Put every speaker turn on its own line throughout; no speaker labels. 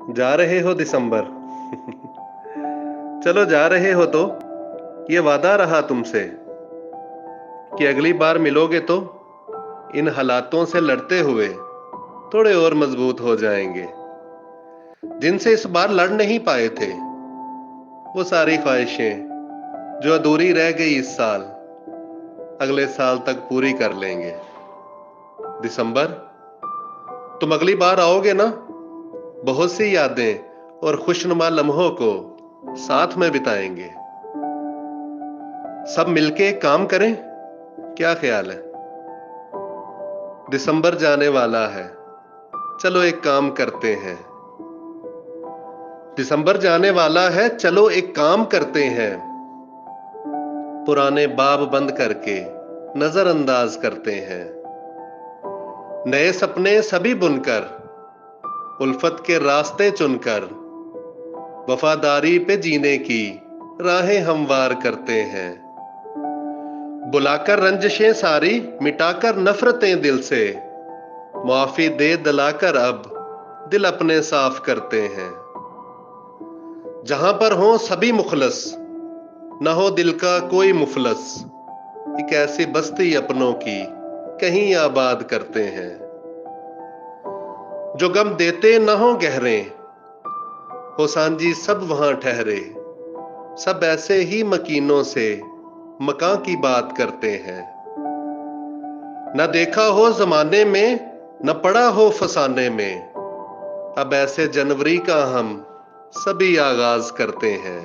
जा रहे हो दिसंबर। चलो जा रहे हो तो ये वादा रहा तुमसे कि अगली बार मिलोगे तो इन हालातों से लड़ते हुए थोड़े और मजबूत हो जाएंगे। जिनसे इस बार लड़ नहीं पाए थे वो सारी ख्वाहिशें जो अधूरी रह गई इस साल अगले साल तक पूरी कर लेंगे। दिसंबर, तुम अगली बार आओगे ना? बहुत सी यादें और खुशनुमा लम्हों को साथ में बिताएंगे। सब मिलके एक काम करें, क्या ख्याल है? दिसंबर जाने वाला है, चलो एक काम करते हैं। दिसंबर जाने वाला है, चलो एक काम करते हैं। पुराने बाब बंद करके नजरअंदाज करते हैं। नए सपने सभी बुनकर उल्फत के रास्ते चुनकर वफादारी पे जीने की राहें हमवार करते हैं। बुलाकर रंजिशें सारी मिटाकर नफरतें दिल से मुआफी दे दिलाकर अब दिल अपने साफ करते हैं। जहां पर हो सभी मुखलस, न हो दिल का कोई मुफलस, एक ऐसी बस्ती अपनों की कहीं आबाद करते हैं। जो गम देते न हो गहरे, हो सांझी सब वहां ठहरे, सब ऐसे ही मकीनों से मकां की बात करते हैं। न देखा हो जमाने में, न पड़ा हो फसाने में, अब ऐसे जनवरी का हम सभी आगाज करते हैं।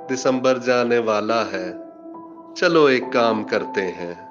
दिसंबर जाने वाला है, चलो एक काम करते हैं।